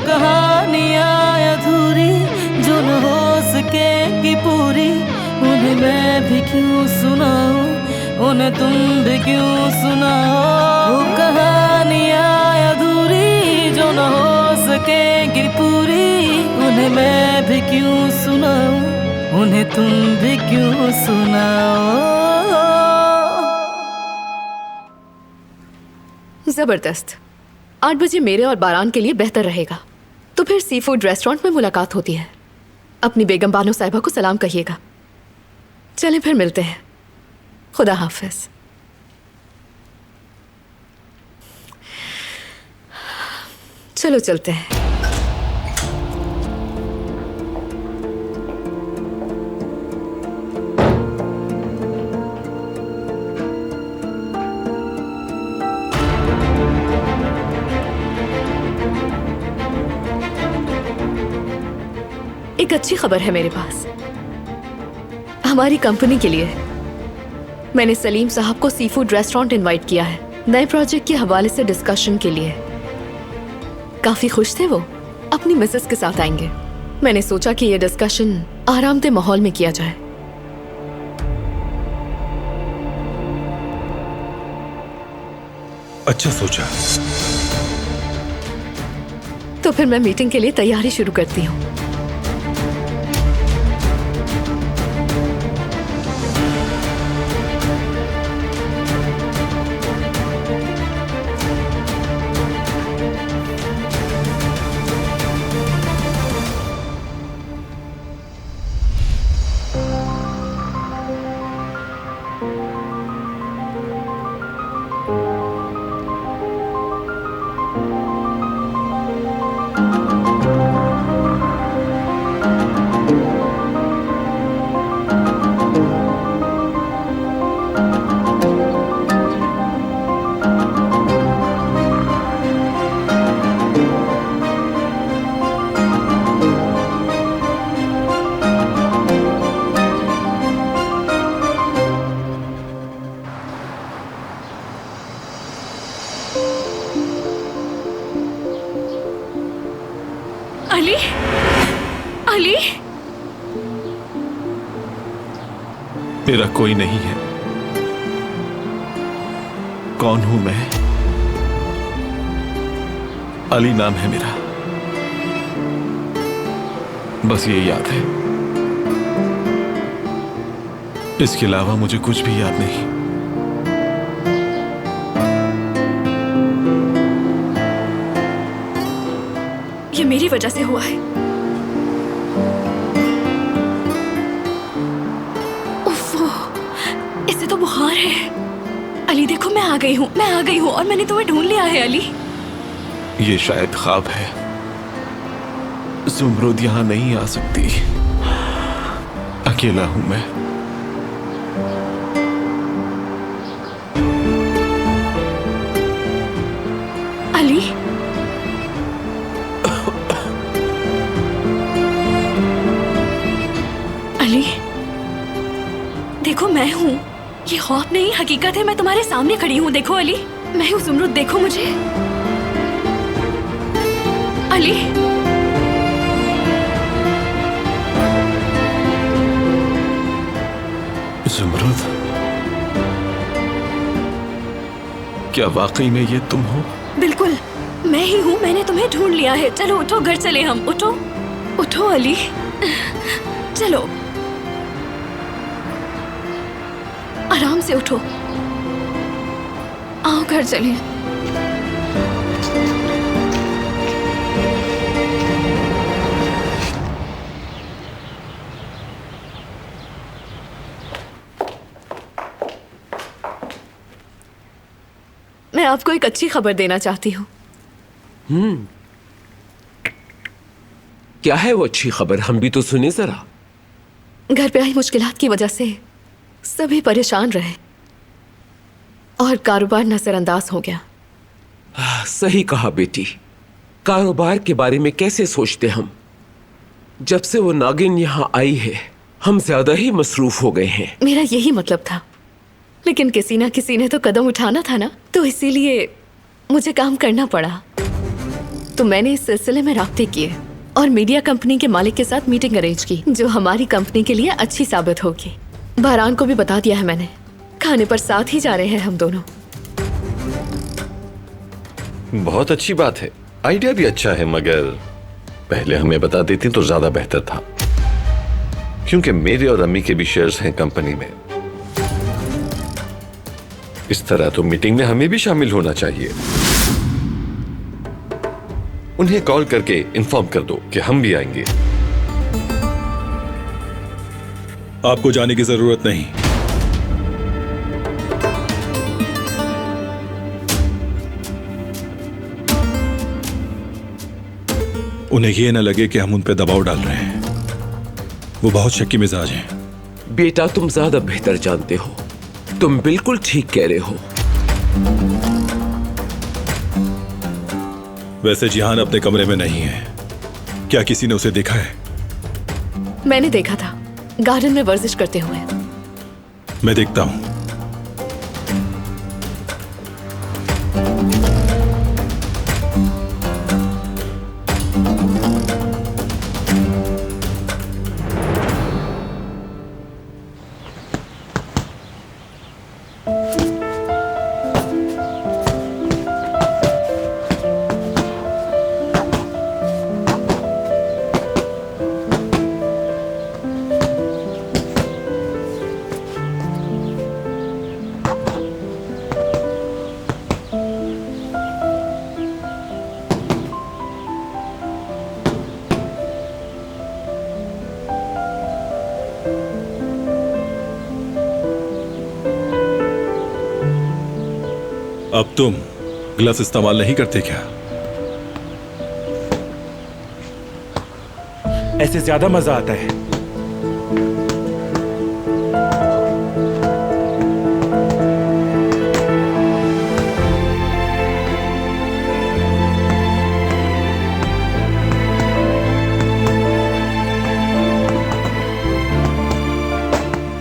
कहानियाँ अधूरी जो न हो सकेगी पूरी, उन्हें मैं भी क्यों सुनाऊं, उन्हें तुम भी क्यों सुनाओ। वो कहानियाँ अधूरी जो न हो सकेगी पूरी, उन्हें मैं भी क्यों सुनाऊं, उन्हें तुम भी क्यों सुनाओ। जबरदस्त। 8 बजे मेरे और बारान के लिए बेहतर रहेगा। तो फिर सी फूड रेस्टोरेंट में मुलाकात होती है। अपनी बेगम बानो साहिबा को सलाम कहिएगा। चलें फिर मिलते हैं। खुदा हाफिज। चलो चलते हैं। एक अच्छी खबर है मेरे पास हमारी कंपनी के लिए। मैंने सलीम साहब को सी फूड रेस्टोरेंट इनवाइट किया है नए प्रोजेक्ट के हवाले से डिस्कशन के लिए। काफी खुश थे वो। अपनी मिसेस के साथ आएंगे। मैंने सोचा कि ये डिस्कशन आरामदेह माहौल में किया जाए। अच्छा सोचा। तो फिर मैं मीटिंग के लिए तैयारी शुरू करती हूँ। अली, अली, मेरा कोई नहीं है। कौन हूं मैं? अली नाम है मेरा। बस ये याद है। इसके अलावा मुझे कुछ भी याद नहीं। ये मेरी वजह से हुआ है। उफ़्फ़ो, इसे तो बुखार है। अली देखो मैं आ गई हूँ और मैंने तुम्हें ढूंढ लिया है अली। ये शायद ख्वाब है। ज़ुमरुद यहां नहीं आ सकती। अकेला हूं मैं। अली, अली, देखो मैं हूँ। ये ख्वाब नहीं हकीकत है। मैं तुम्हारे सामने खड़ी हूँ। देखो अली, मैं हूँ ज़ुमरुद। देखो मुझे अली। ज़ुमरुद, क्या वाकई में ये तुम हो? बिल्कुल मैं ही हूँ। मैंने तुम्हें ढूंढ लिया है। चलो उठो, घर चले हम। उठो उठो अली, चलो आराम से उठो। आओ घर चले। मैं आपको एक अच्छी खबर देना चाहती हूँ। क्या है वो अच्छी खबर? हम भी तो सुने जरा। घर पे आई मुश्किलात की वजह से सभी परेशान रहे और कारोबार नजरअंदाज हो गया। सही कहा बेटी। कारोबार के बारे में कैसे सोचते हम? जब से वो नागिन यहाँ आई है हम ज्यादा ही मसरूफ हो गए हैं। मेरा यही मतलब था, लेकिन किसी ना किसी ने तो कदम उठाना था ना, तो इसीलिए मुझे काम करना पड़ा। तो मैंने इस सिलसिले में राब्ते किए और मीडिया कंपनी के मालिक के साथ मीटिंग अरेंज की, जो हमारी कंपनी के लिए अच्छी साबित होगी। बहरान को भी बता दिया है मैंने, खाने पर साथ ही जा रहे हैं हम दोनों। बहुत अच्छी बात है, आइडिया भी अच्छा है, मगर पहले हमें बता देती तो ज्यादा बेहतर था, क्योंकि मेरे और अम्मी के भी शेयर्स हैं कंपनी में। इस तरह तो मीटिंग में हमें भी शामिल होना चाहिए। उन्हें कॉल करके इन्फॉर्म कर दो कि हम भी आएंगे। आपको जाने की जरूरत नहीं। उन्हें यह न लगे कि हम उन पे दबाव डाल रहे हैं। वो बहुत शक्की मिजाज हैं। बेटा, तुम ज्यादा बेहतर जानते हो। तुम बिल्कुल ठीक कह रहे हो। वैसे जिहान अपने कमरे में नहीं है। क्या किसी ने उसे देखा है? मैंने देखा था गार्डन में वर्जिश करते हुए। मैं देखता हूं। अब तुम ग्लव्स इस्तेमाल नहीं करते क्या? ऐसे ज्यादा मजा आता है।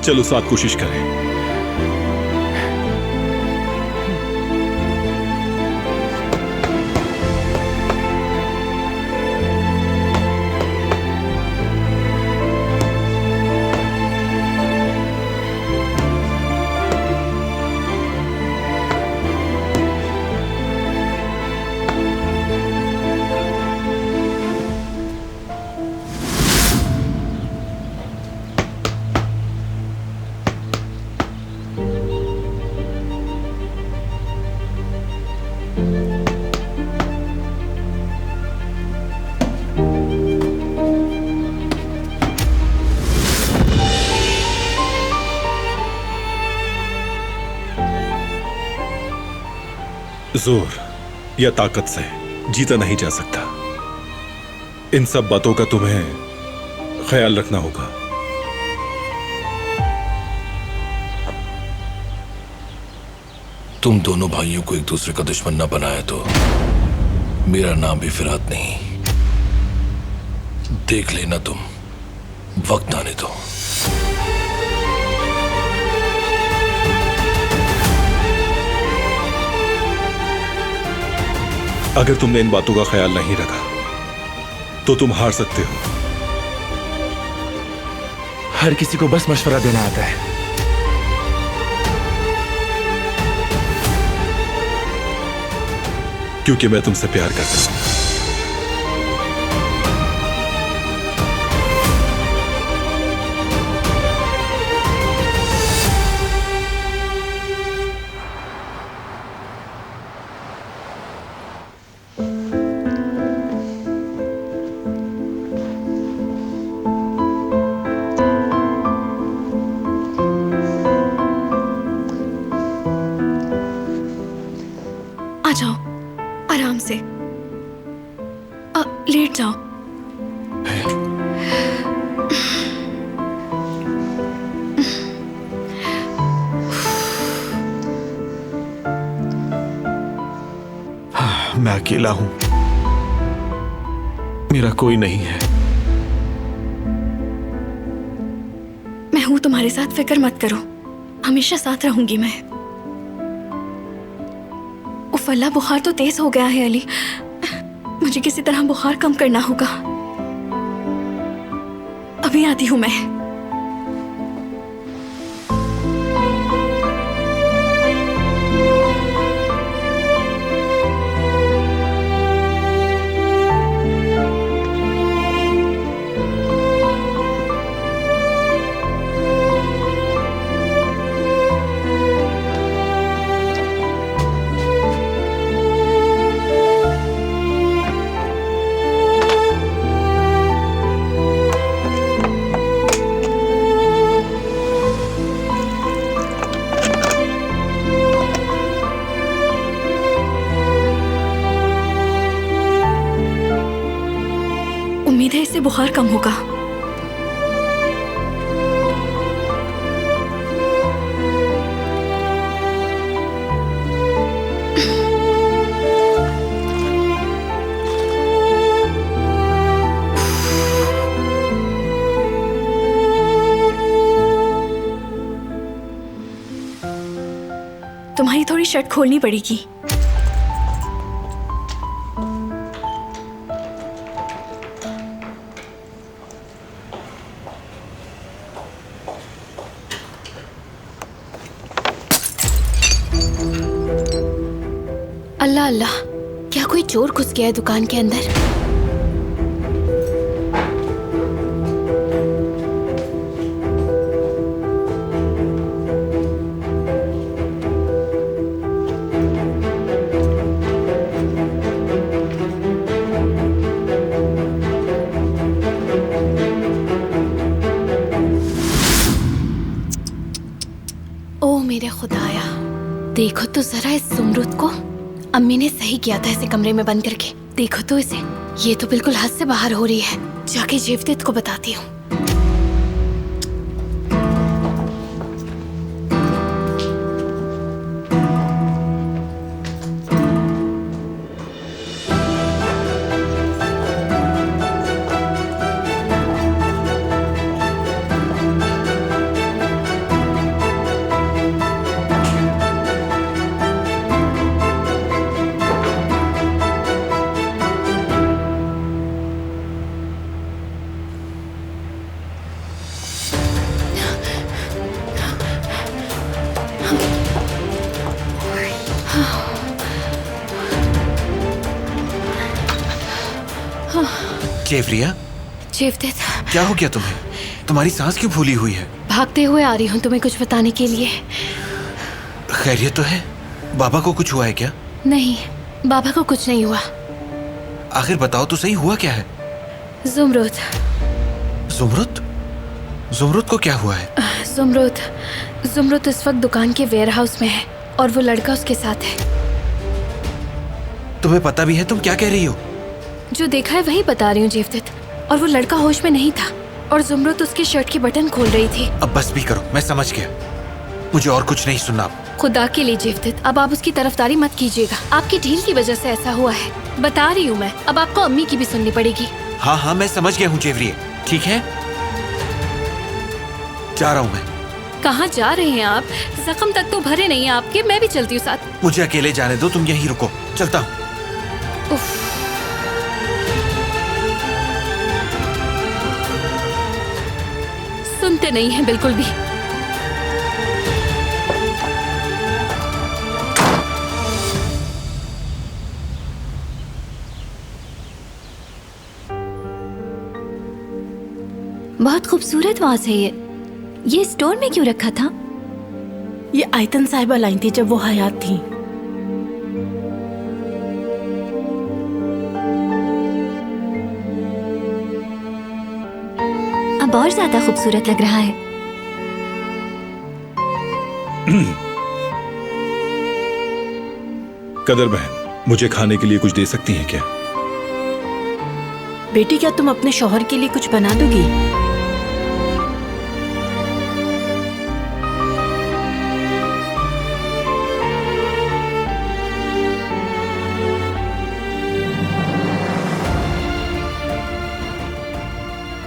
चलो साथ कोशिश करें। जोर या ताकत से जीता नहीं जा सकता। इन सब बातों का तुम्हें ख्याल रखना होगा। तुम दोनों भाइयों को एक दूसरे का दुश्मन न बनाया तो मेरा नाम भी फिरात नहीं। देख लेना तुम, वक्त आने दो। अगर तुमने इन बातों का ख्याल नहीं रखा तो तुम हार सकते हो। हर किसी को बस मशवरा देना आता है। क्योंकि मैं तुमसे प्यार करता हूं। आ जाओ आराम से, लेट जाओ। मैं अकेला हूं, मेरा कोई नहीं है। मैं हूं तुम्हारे साथ, फिक्र मत करो, हमेशा साथ रहूंगी मैं। उफ अल्लाह, बुखार तो तेज हो गया है अली। मुझे किसी तरह बुखार कम करना होगा। अभी आती हूँ मैं। उम्मीद है इससे बुखार कम होगा। तुम्हारी थोड़ी शर्ट खोलनी पड़ेगी। अल्लाह अल्लाह, क्या कोई चोर घुस गया है दुकान के अंदर? ओ मेरे खुदाया, देखो तो जरा इस ज़ुमरुद को। अम्मी ने सही किया था इसे कमरे में बंद करके। देखो तो इसे, ये तो बिल्कुल हद से बाहर हो रही है। जाके जेवदेत को बताती हूँ। जेवरिया, जेवदेत, क्या हो गया तुम्हें? तुम्हारी सांस क्यों फूली हुई है? भागते हुए आ रही हूँ तुम्हें कुछ बताने के लिए। खैरियत तो है? बाबा को कुछ हुआ है क्या? नहीं, बाबा को कुछ नहीं हुआ। आखिर बताओ तो सही, हुआ क्या है? ज़ुमरुद। ज़ुमरुद? ज़ुमरुद को क्या हुआ है? ज़ुमरुद इस वक्त दुकान के वेयरहाउस में है और वो लड़का उसके साथ है। तुम्हें पता भी है? तुम क्या कह रही हो? जो देखा है वही बता रही हूँ जेवदेत। और वो लड़का होश में नहीं था और ज़ुमरुद उसके शर्ट की बटन खोल रही थी। अब बस भी करो, मैं समझ गया। मुझे और कुछ नहीं सुनना। खुदा के लिए जेवदेत, अब आप उसकी तरफदारी मत कीजिएगा। आपकी ढील की वजह से ऐसा हुआ है। बता रही हूँ मैं, अब आपको अम्मी की भी सुननी पड़ेगी। हाँ हाँ, मैं समझ गया हूँ जेवरिया, ठीक है? जा रहा हूँ मैं। कहाँ जा रहे हैं आप? जख्म तक तो भरे नहीं है आपके। मैं भी चलती हूँ साथ। मुझे अकेले जाने दो, तुम यहीं रुको। चलता हूँ। सुनते नहीं हैं बिल्कुल भी। बहुत खूबसूरत वाज है ये स्टोर में क्यों रखा था? ये आयतन साहिबा लाई थी जब वो हयात थी। अब और ज्यादा खूबसूरत लग रहा है। कदर बहन, मुझे खाने के लिए कुछ दे सकती हैं क्या? बेटी, क्या तुम अपने शौहर के लिए कुछ बना दोगी?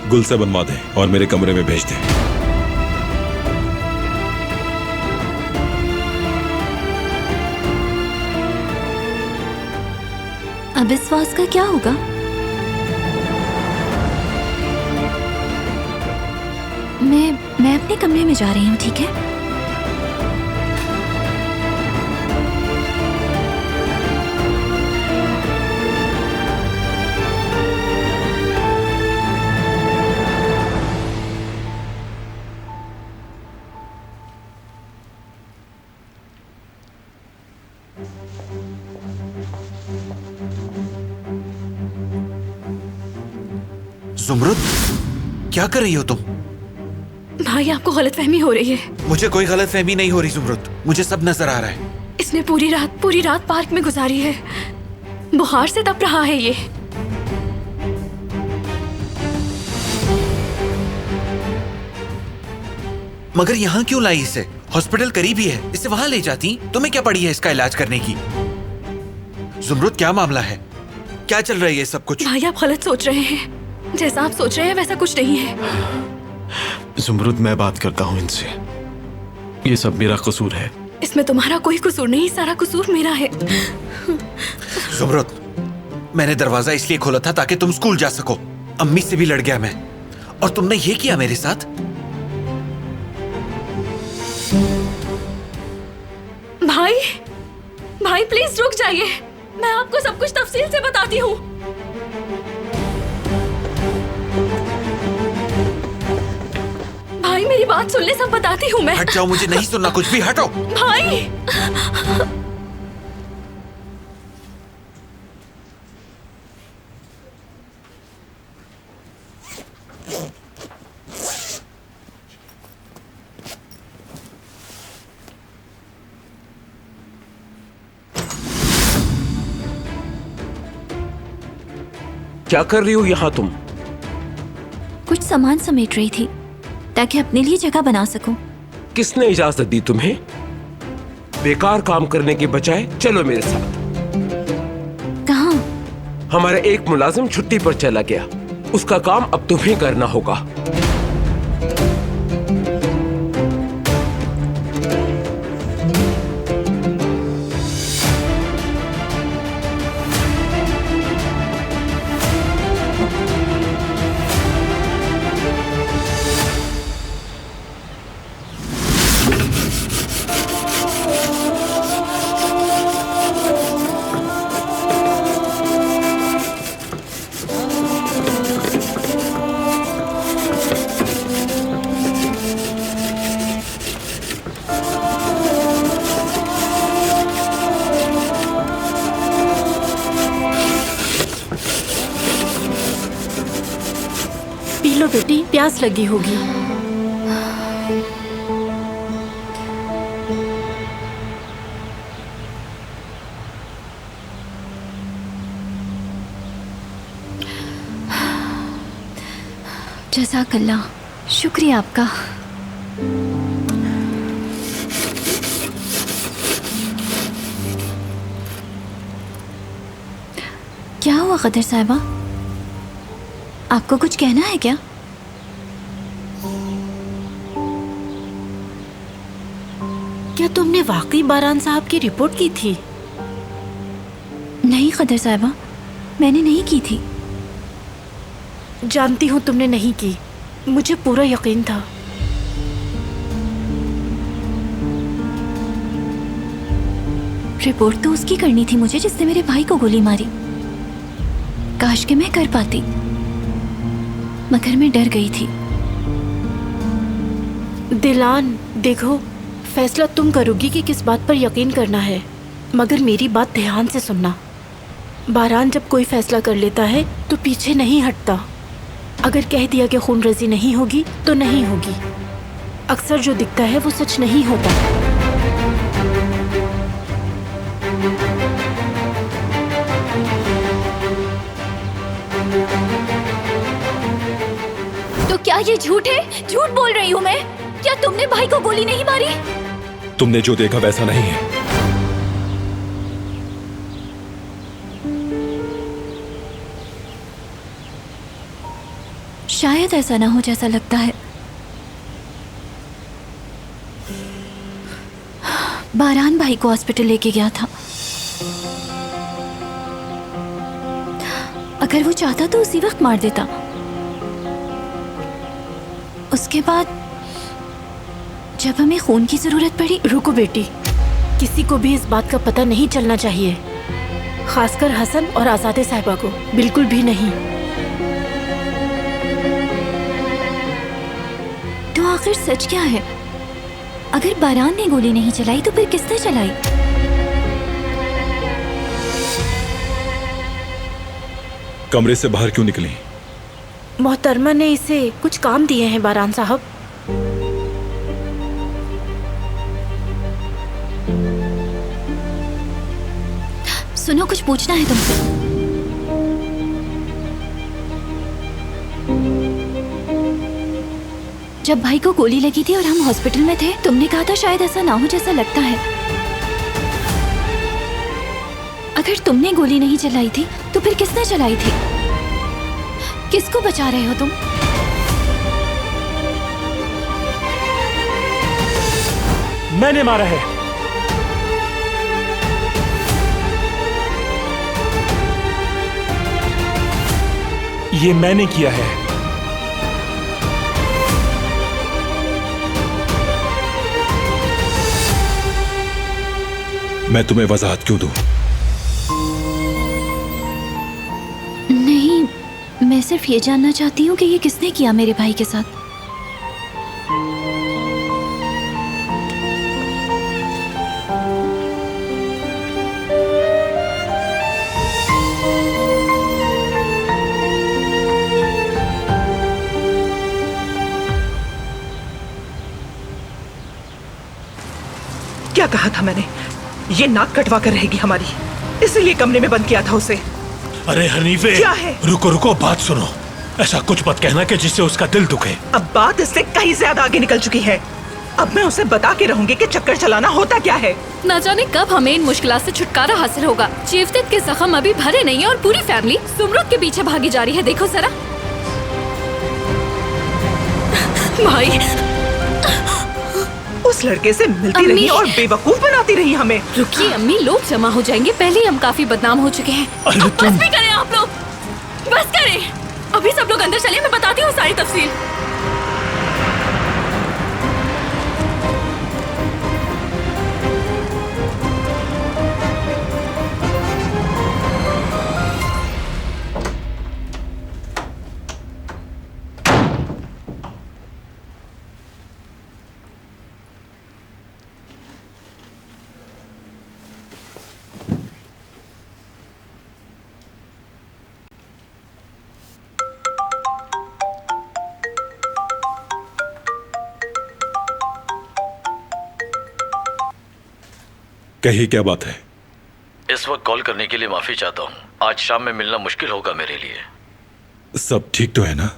गुल से बनवा दें और मेरे कमरे में भेज दें। अब इस वास का क्या होगा? मैं अपने कमरे में जा रही हूँ, ठीक है? जुमरुद, क्या कर रही हो तुम? भाई आपको गलतफहमी हो रही है। मुझे कोई गलतफहमी नहीं हो रही जुमरुद, मुझे सब नजर आ रहा है। इसने पूरी रात पार्क में गुजारी है। बुखार से तप रहा है ये। मगर यहाँ क्यों लाई इसे? हॉस्पिटल करीब ही है, इसे वहां ले जाती। तुम्हें क्या पड़ी है इसका इलाज करने की? जुमरुद, क्या मामला है? क्या चल रहा है ये सब कुछ? भाई आप गलत सोच रहे हैं। जैसा आप सोच रहे हैं वैसा कुछ नहीं है। जुमरुद, मैं बात करता हूँ इनसे। ये सब मेरा कसूर है। इसमें तुम्हारा कोई कसूर नहीं, सारा कसूर मेरा है। जुमरुद, मैंने दरवाजा इसलिए खोला था ताकि तुम स्कूल जा सको। अम्मी से भी लड़ गया मैं, और तुमने ये किया मेरे साथ। भाई प्लीज रुक जाइए, मैं आपको सब कुछ तफसील से बताती हूँ। भाई मेरी बात सुन ले, सब बताती हूँ मैं। हट जाओ, मुझे नहीं सुनना कुछ भी, हटो। भाई क्या कर रही हो यहाँ तुम? कुछ सामान समेट रही थी ताकि अपने लिए जगह बना सकूं। किसने इजाजत दी तुम्हें? बेकार काम करने के बजाय चलो मेरे साथ। कहाँ? हमारा एक मुलाजिम छुट्टी पर चला गया, उसका काम अब तुम्हें करना होगा। लो बेटी, प्यास लगी होगी। जज़ाकल्लाह, शुक्रिया आपका। क्या हुआ कदर साहिबा, आपको कुछ कहना है क्या? क्या तुमने वाकई बारान साहब की रिपोर्ट की थी? नहीं कदर साहिबा, मैंने नहीं की थी। जानती हूँ तुमने नहीं की, मुझे पूरा यकीन था। रिपोर्ट तो उसकी करनी थी मुझे जिसने मेरे भाई को गोली मारी। काश कि मैं कर पाती, मगर मैं डर गई थी। दिलान, देखो, फैसला तुम करोगी कि किस बात पर यकीन करना है, मगर मेरी बात ध्यान से सुनना। बारान जब कोई फैसला कर लेता है तो पीछे नहीं हटता। अगर कह दिया कि खून रजी नहीं होगी तो नहीं होगी। अक्सर जो दिखता है वो सच नहीं होता। तो क्या ये झूठ है? झूठ बोल रही हूँ मैं। क्या तुमने भाई को गोली नहीं मारी? तुमने जो देखा वैसा नहीं है। शायद ऐसा ना हो जैसा लगता है। बारान भाई को हॉस्पिटल लेके गया था। अगर वो चाहता तो उसी वक्त मार देता। उसके बाद जब हमें खून की जरूरत पड़ी। रुको बेटी, किसी को भी इस बात का पता नहीं चलना चाहिए, खासकर हसन और आजादे साहिबा को बिल्कुल भी नहीं। तो आखिर सच क्या है? अगर बारान ने गोली नहीं चलाई तो फिर किसने चलाई? कमरे से बाहर क्यों निकली? मोहतरमा ने इसे कुछ काम दिए हैं बारान साहब। सुनो, कुछ पूछना है तुमसे। जब भाई को गोली लगी थी और हम हॉस्पिटल में थे, तुमने कहा था शायद ऐसा ना हो जैसा लगता है। अगर तुमने गोली नहीं चलाई थी तो फिर किसने चलाई थी? किसको बचा रहे हो तुम? मैंने मारा है। ये मैंने किया है। मैं तुम्हें वजाहत क्यों दूं? नहीं, मैं सिर्फ ये जानना चाहती हूँ कि ये किसने किया मेरे भाई के साथ। क्या कहा था मैंने? ये नाक कटवा कर रहेगी हमारी, इसीलिए कमरे में बंद किया था उसे। अरे हनीफे, क्या है? रुको रुको, बात सुनो। ऐसा कुछ मत कहना कि जिससे उसका दिल दुखे। अब बात इससे कहीं ज्यादा आगे निकल चुकी है। अब मैं उसे बता के रहूंगी कि चक्कर चलाना होता क्या है। न जाने कब हमें इन मुश्किलात से छुटकारा हासिल होगा। चीफ्तित के जख्म अभी भरे नहीं है और पूरी फैमिली सुमरुद के पीछे भागी जा रही है। देखो जरा। भाई, उस लड़के से मिलती रही और बेवकूफ बनाती रही हमें। रुकिए अम्मी, लोग जमा हो जाएंगे। पहले ही हम काफी बदनाम हो चुके हैं। अब बस भी करें आप लोग, बस करें। अभी सब लोग अंदर चले, मैं बताती हूँ सारी तफसील। कहिए, क्या बात है? इस वक्त कॉल करने के लिए माफी चाहता हूँ। आज शाम में मिलना मुश्किल होगा मेरे लिए। सब ठीक तो है ना?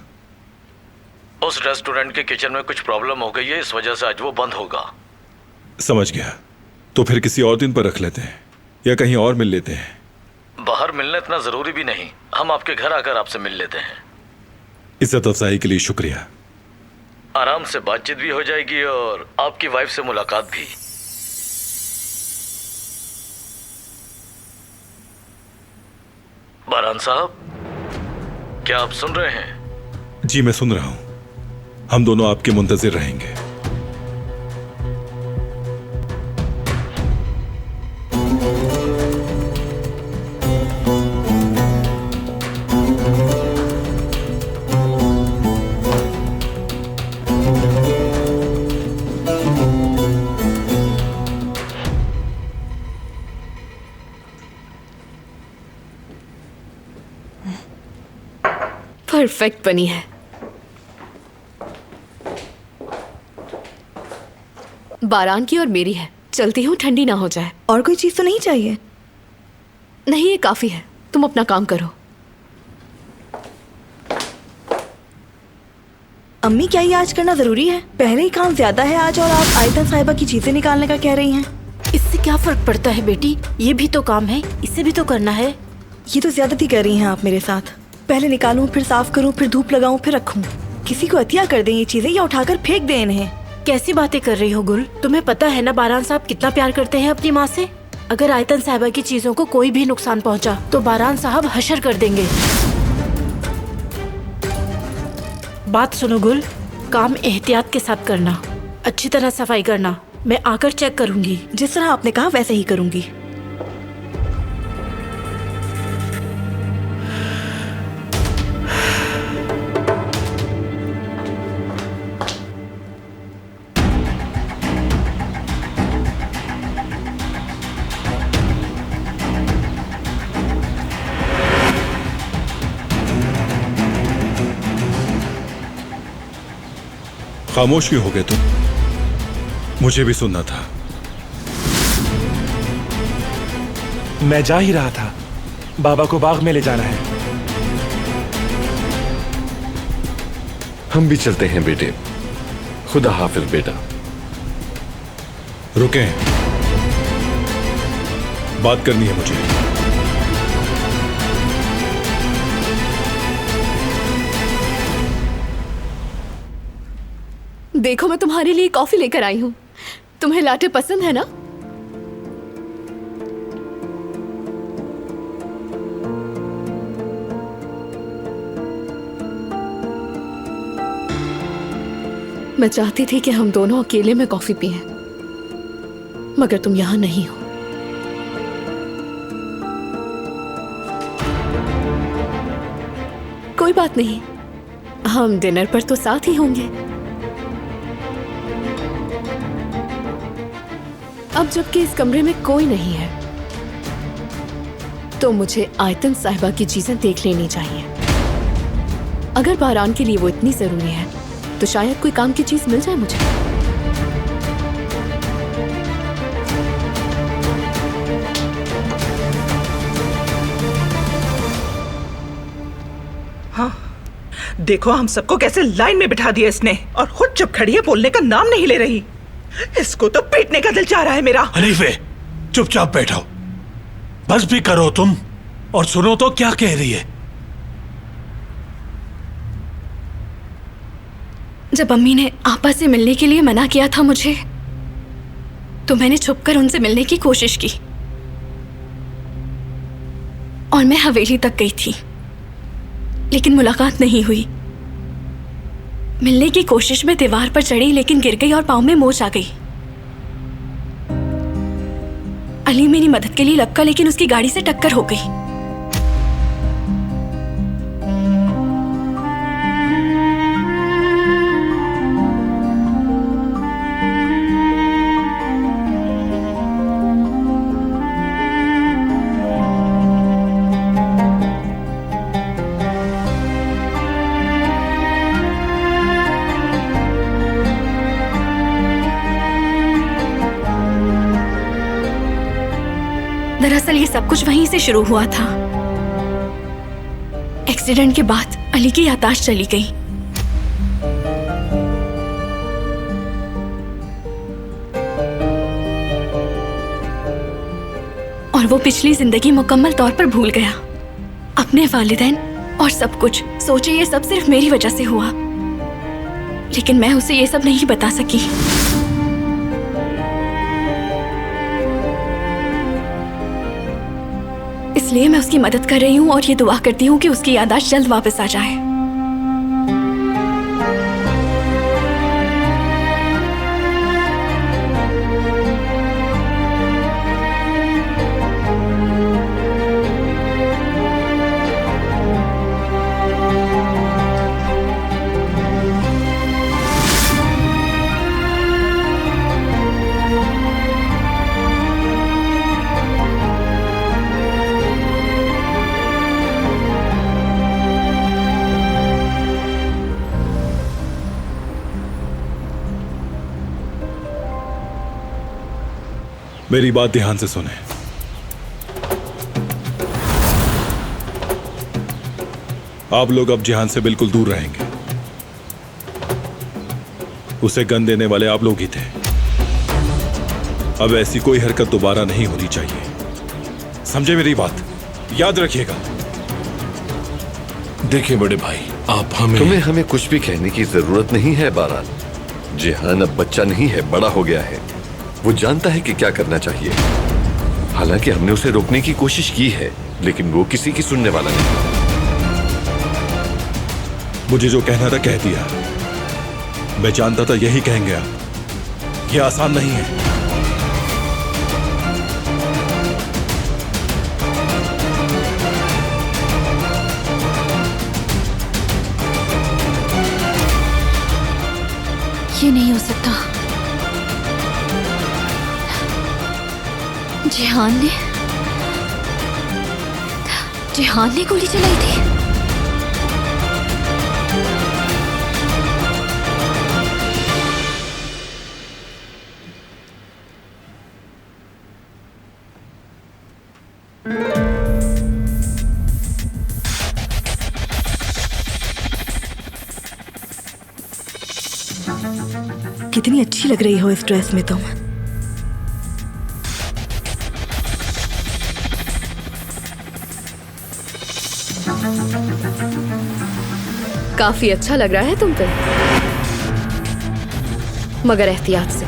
उस रेस्टोरेंट के किचन में कुछ प्रॉब्लम हो गई है, इस वजह से आज वो बंद होगा। समझ गया। तो फिर किसी और दिन पर रख लेते हैं या कहीं और मिल लेते हैं। बाहर मिलना इतना जरूरी भी नहीं, हम आपके घर आकर आपसे मिल लेते हैं। इज्जत अफजाई के लिए शुक्रिया। आराम से बातचीत भी हो जाएगी और आपकी वाइफ से मुलाकात भी। बारान साहब, क्या आप सुन रहे हैं? जी मैं सुन रहा हूं। हम दोनों आपके मुंतजिर रहेंगे। परफेक्ट बनी है। बारान की और मेरी है। चलती हूँ, ठंडी ना हो जाए। और कोई चीज तो नहीं चाहिए? नहीं, ये काफी है। तुम अपना काम करो। अम्मी, क्या ये आज करना जरूरी है? पहले ही काम ज्यादा है आज और आप आयतन साहिबा की चीजें निकालने का कह रही हैं। इससे क्या फर्क पड़ता है बेटी? ये भी तो काम है, इसे भी तो करना है। ये तो ज्यादती कर रही हैं आप मेरे साथ। पहले निकालूं, फिर साफ करूं, फिर धूप लगाऊं, फिर रखूं। किसी को अतिया कर दें ये चीजें या उठाकर फेंक दें इन्हें। कैसी बातें कर रही हो गुल? तुम्हें पता है ना बारान साहब कितना प्यार करते हैं अपनी माँ से। अगर आयतन साहिबा की चीजों को कोई भी नुकसान पहुंचा तो बारान साहब हशर कर देंगे। बात सुनो गुल, काम एहतियात के साथ करना, अच्छी तरह सफाई करना। मैं आकर चेक करूंगी। जिस तरह आपने कहा वैसे ही करूंगी। खामोश क्यों हो गए तुम? मुझे भी सुनना था। मैं जा ही रहा था, बाबा को बाग में ले जाना है। हम भी चलते हैं बेटे। खुदा हाफिज बेटा। रुकें, बात करनी है मुझे। देखो, मैं तुम्हारे लिए कॉफी लेकर आई हूँ। तुम्हें लाटे पसंद है ना? मैं चाहती थी कि हम दोनों अकेले में कॉफी पिएं, मगर तुम यहां नहीं हो। कोई बात नहीं, हम डिनर पर तो साथ ही होंगे। अब जबकि इस कमरे में कोई नहीं है, तो मुझे आयतन साहिबा की चीजें देख लेनी चाहिए। अगर बारान के लिए वो इतनी जरूरी है, तो शायद कोई काम की चीज मिल जाए मुझे। हाँ, देखो हम सबको कैसे लाइन में बिठा दिया इसने, और खुद जब खड़ी है बोलने का नाम नहीं ले रही। इसको तो पीटने का दिल चाह रहा है मेरा। हनीफे, चुपचाप बैठो, बस भी करो तुम और सुनो तो क्या कह रही है। जब अम्मी ने आपा से मिलने के लिए मना किया था मुझे, तो मैंने छुपकर उनसे मिलने की कोशिश की और मैं हवेली तक गई थी, लेकिन मुलाकात नहीं हुई। मिलने की कोशिश में दीवार पर चढ़ी, लेकिन गिर गई और पांव में मोच आ गई। अली मेरी मदद के लिए लपका, लेकिन उसकी गाड़ी से टक्कर हो गई। दरअसल ये सब कुछ वहीं से शुरू हुआ था। एक्सीडेंट के बाद अली की याददाश्त चली गई। और वो पिछली जिंदगी मुकम्मल तौर पर भूल गया, अपने वालिदैन और सब कुछ। सोचे ये सब सिर्फ मेरी वजह से हुआ, लेकिन मैं उसे ये सब नहीं बता सकी। इसलिए मैं उसकी मदद कर रही हूँ और ये दुआ करती हूँ कि उसकी याददाश्त जल्द वापस आ जाए। मेरी बात ध्यान से सुने। आप लोग अब जिहान से बिल्कुल दूर रहेंगे। उसे गन देने वाले आप लोग ही थे। अब ऐसी कोई हरकत दोबारा नहीं होनी चाहिए, समझे मेरी बात? याद रखिएगा। देखिए बड़े भाई, आप हमें कुछ भी कहने की जरूरत नहीं है बारान। जिहान अब बच्चा नहीं है, बड़ा हो गया है। वो जानता है कि क्या करना चाहिए। हालांकि हमने उसे रोकने की कोशिश की है, लेकिन वो किसी की सुनने वाला नहीं। मुझे जो कहना था कह दिया। मैं जानता था यही कहेंगे आप। यह आसान नहीं है। ये नहीं हो सकता। जिहान ने गोली चलाई थी। कितनी अच्छी लग रही हो इस ड्रेस में तुम। काफी अच्छा लग रहा है तुम पे, मगर एहतियात से।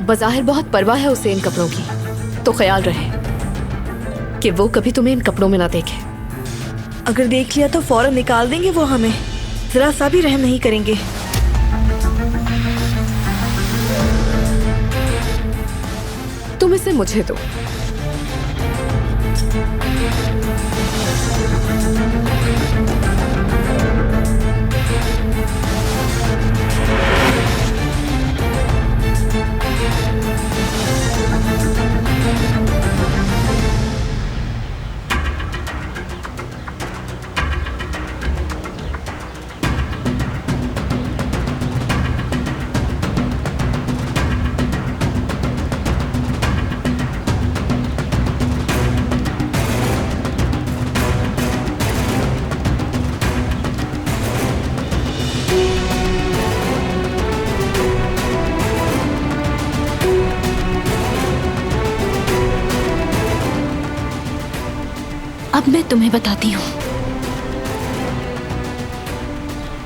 बज़ाहिर बहुत परवाह है उसे इन कपड़ों की, तो ख्याल रहे कि वो कभी तुम्हें इन कपड़ों में ना देखे। अगर देख लिया तो फौरन निकाल देंगे वो हमें, जरा सा भी रहम नहीं करेंगे। तुम इसे मुझे दो। अब मैं तुम्हें बताती हूँ।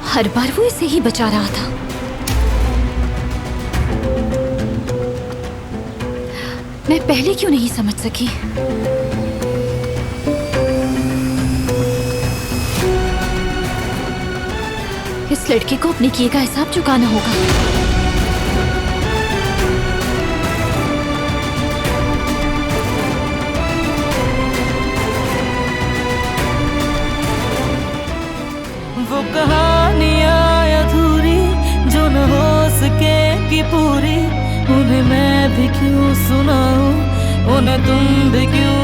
हर बार वो इसे ही बचा रहा था। मैं पहले क्यों नहीं समझ सकी? इस लड़के को अपने किए का हिसाब चुकाना होगा। वो कहानियाँ अधूरी जो न हो सके कि पूरी, उन्हें मैं भी क्यों सुनाऊं, उन्हें तुम भी क्यों